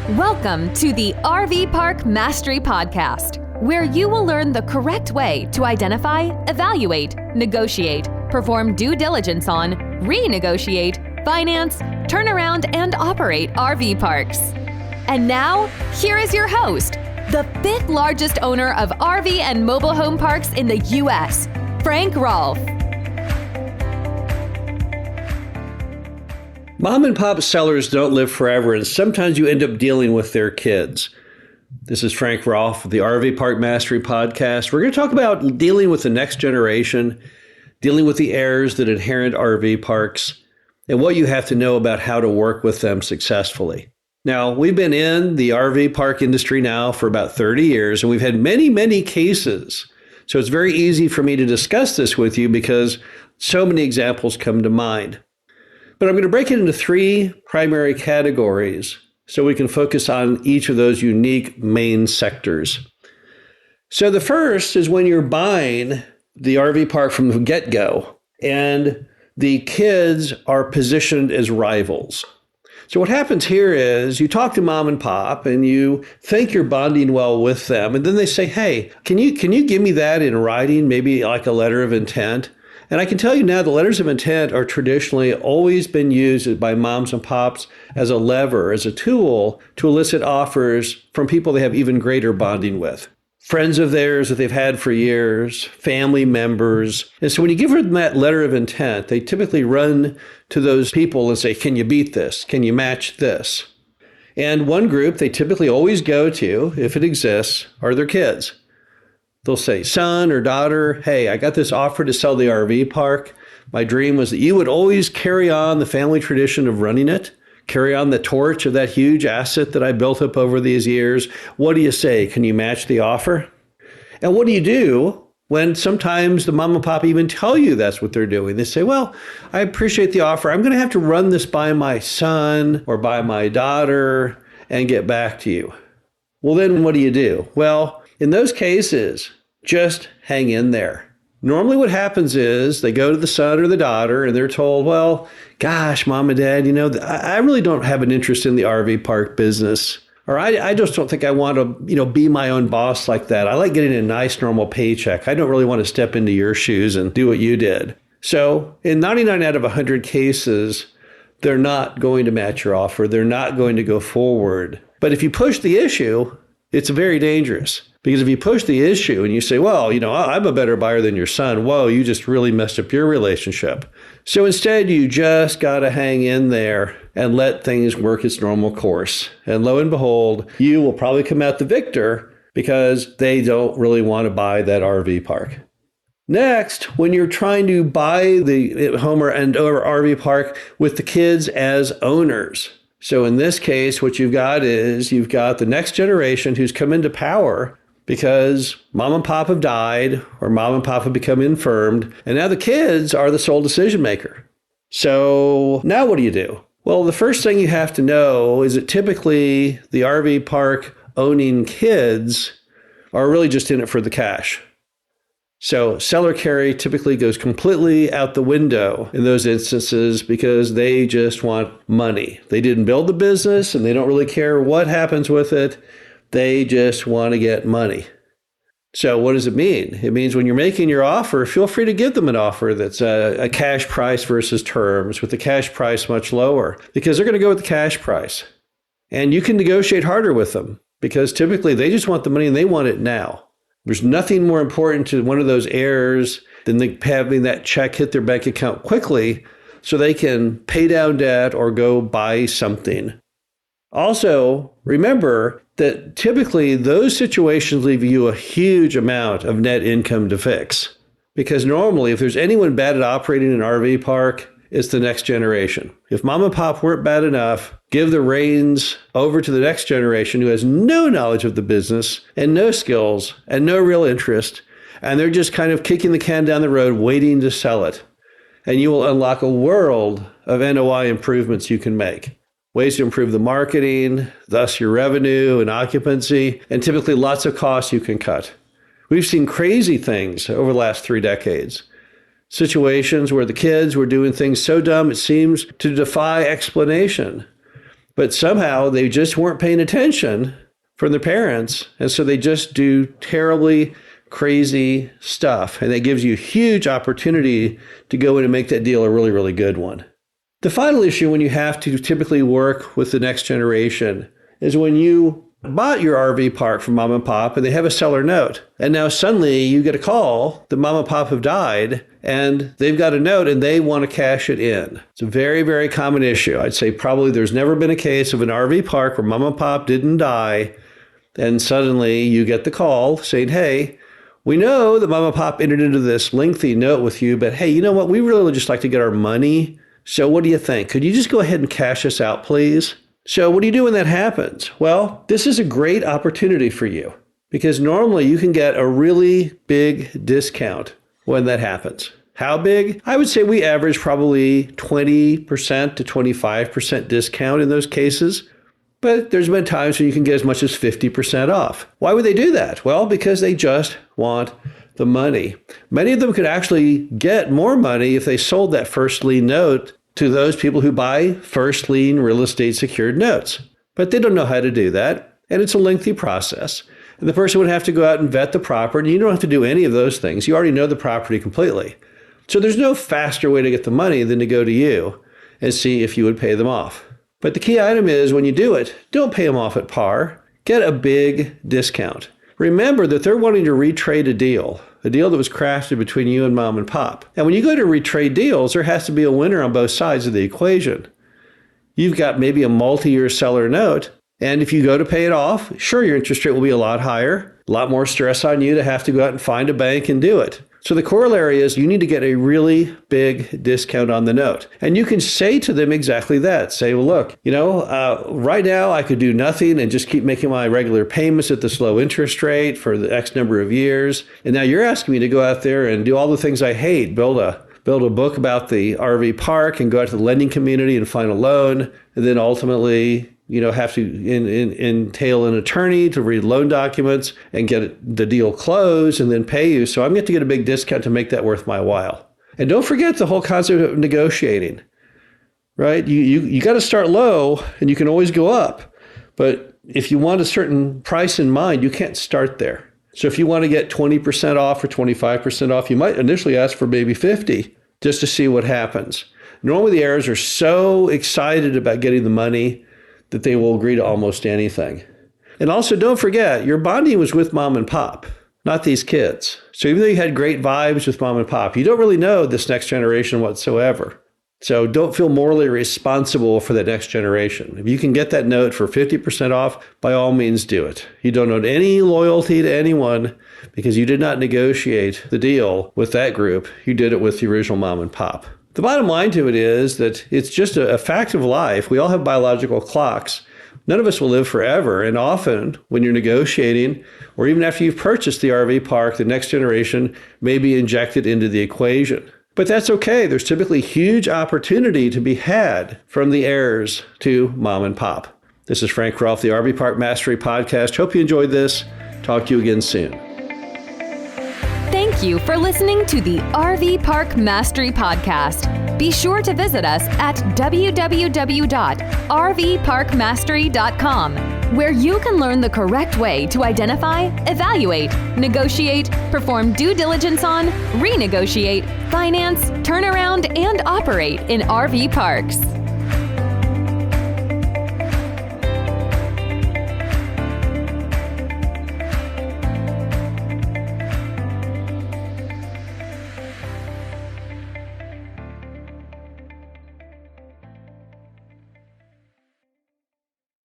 Welcome to the RV Park Mastery Podcast, where you will learn the correct way to identify, evaluate, negotiate, perform due diligence on, renegotiate, finance, turn around, and operate RV parks. And now, here is your host, the fifth largest owner of RV and mobile home parks in the U.S., Frank Rolfe. Mom and pop sellers don't live forever, and sometimes you end up dealing with their kids. This is Frank Rolfe of the RV Park Mastery Podcast. We're going to talk about dealing with the next generation, dealing with the heirs that inherit RV parks, and what you have to know about how to work with them successfully. Now, we've been in the RV park industry now for about 30 years, and we've had many, many cases. So it's very easy for me to discuss this with you because so many examples come to mind. But I'm going to break it into three primary categories so we can focus on each of those unique main sectors. So the first is when you're buying the RV park from the get-go and the kids are positioned as rivals. So what happens here is you talk to mom and pop and you think you're bonding well with them. And then they say, hey, can you give me that in writing, maybe like a letter of intent? And I can tell you now, the letters of intent are traditionally always been used by moms and pops as a lever, as a tool to elicit offers from people they have even greater bonding with. Friends of theirs that they've had for years, family members. And so when you give them that letter of intent, they typically run to those people and say, can you beat this? Can you match this? And one group they typically always go to, if it exists, are their kids. They'll say, son or daughter, hey, I got this offer to sell the RV park. My dream was that you would always carry on the family tradition of running it, carry on the torch of that huge asset that I built up over these years. What do you say? Can you match the offer? And what do you do when sometimes the mom and pop even tell you that's what they're doing? They say, well, I appreciate the offer. I'm going to have to run this by my son or by my daughter and get back to you. Well, then what do you do? Well, in those cases, just hang in there. Normally what happens is they go to the son or the daughter and they're told, well, gosh, mom and dad, I really don't have an interest in the RV park business. Or I just don't think I want to, be my own boss like that. I like getting a nice normal paycheck. I don't really want to step into your shoes and do what you did. So in 99 out of 100 cases, they're not going to match your offer. They're not going to go forward. But if you push the issue, it's very dangerous. Because if you push the issue and you say, well, I'm a better buyer than your son. Whoa, you just really messed up your relationship. So instead, you just got to hang in there and let things work its normal course. And lo and behold, you will probably come out the victor because they don't really want to buy that RV park. Next, when you're trying to buy the home or RV park with the kids as owners. So in this case, what you've got the next generation who's come into power because mom and pop have died or mom and pop have become infirmed, and now the kids are the sole decision maker. So now what do you do? Well, the first thing you have to know is that typically the RV park owning kids are really just in it for the cash. So seller carry typically goes completely out the window in those instances because they just want money. They didn't build the business and they don't really care what happens with it. They just want to get money. So what does it mean? It means when you're making your offer, feel free to give them an offer that's a cash price versus terms, with the cash price much lower, because they're going to go with the cash price. And you can negotiate harder with them because typically they just want the money and they want it now. There's nothing more important to one of those heirs than having that check hit their bank account quickly so they can pay down debt or go buy something. Also, remember that typically those situations leave you a huge amount of net income to fix. Because normally, if there's anyone bad at operating an RV park, it's the next generation. If mom and pop weren't bad enough, give the reins over to the next generation who has no knowledge of the business and no skills and no real interest, and they're just kind of kicking the can down the road waiting to sell it. And you will unlock a world of NOI improvements you can make. Ways to improve the marketing, thus your revenue and occupancy, and typically lots of costs you can cut. We've seen crazy things over the last 3 decades. Situations where the kids were doing things so dumb it seems to defy explanation. but somehow they just weren't paying attention from their parents. And so they just do terribly crazy stuff. And that gives you a huge opportunity to go in and make that deal a really, really good one. The final issue when you have to typically work with the next generation is when you bought your RV park from mom and pop and they have a seller note. And now suddenly you get a call that mom and pop have died and they've got a note and they want to cash it in. It's a very, very common issue. I'd say probably there's never been a case of an RV park where mom and pop didn't die. And suddenly you get the call saying, hey, we know that mom and pop entered into this lengthy note with you, but hey, you know what? We really would just like to get our money. So what do you think? Could you just go ahead and cash us out, please? So what do you do when that happens? Well, this is a great opportunity for you because normally you can get a really big discount when that happens. How big? I would say we average probably 20% to 25% discount in those cases. But there's been times when you can get as much as 50% off. Why would they do that? Well, because they just want the money. Many of them could actually get more money if they sold that first lien note to those people who buy first lien real estate secured notes. But they don't know how to do that. And it's a lengthy process. And the person would have to go out and vet the property. You don't have to do any of those things. You already know the property completely. So there's no faster way to get the money than to go to you and see if you would pay them off. But the key item is when you do it, don't pay them off at par. Get a big discount. Remember that they're wanting to retrade a deal that was crafted between you and mom and pop. And when you go to retrade deals, there has to be a winner on both sides of the equation. You've got maybe a multi-year seller note, and if you go to pay it off, sure, your interest rate will be a lot higher, a lot more stress on you to have to go out and find a bank and do it. So the corollary is you need to get a really big discount on the note. And you can say to them exactly that. Say, well, look, right now I could do nothing and just keep making my regular payments at this low interest rate for the X number of years. And now you're asking me to go out there and do all the things I hate, build a book about the RV park and go out to the lending community and find a loan. And then ultimately, have to entail an attorney to read loan documents and get the deal closed and then pay you. So I'm going to get a big discount to make that worth my while. And don't forget the whole concept of negotiating, right? You got to start low and you can always go up. But if you want a certain price in mind, you can't start there. So if you want to get 20% off or 25% off, you might initially ask for maybe 50 just to see what happens. Normally the heirs are so excited about getting the money that they will agree to almost anything. And also don't forget, your bonding was with mom and pop, not these kids. So even though you had great vibes with mom and pop, you don't really know this next generation whatsoever. So don't feel morally responsible for the next generation. If you can get that note for 50% off, by all means do it. You don't owe any loyalty to anyone because you did not negotiate the deal with that group. You did it with the original mom and pop. The bottom line to it is that it's just a fact of life. We all have biological clocks. None of us will live forever. And often when you're negotiating, or even after you've purchased the RV park, the next generation may be injected into the equation. But that's okay. There's typically huge opportunity to be had from the heirs to mom and pop. This is Frank Rolfe, the RV Park Mastery Podcast. Hope you enjoyed this. Talk to you again soon. Thank you for listening to the RV Park Mastery Podcast. Be sure to visit us at www.rvparkmastery.com, where you can learn the correct way to identify, evaluate, negotiate, perform due diligence on, renegotiate, finance, turn around, and operate in RV parks.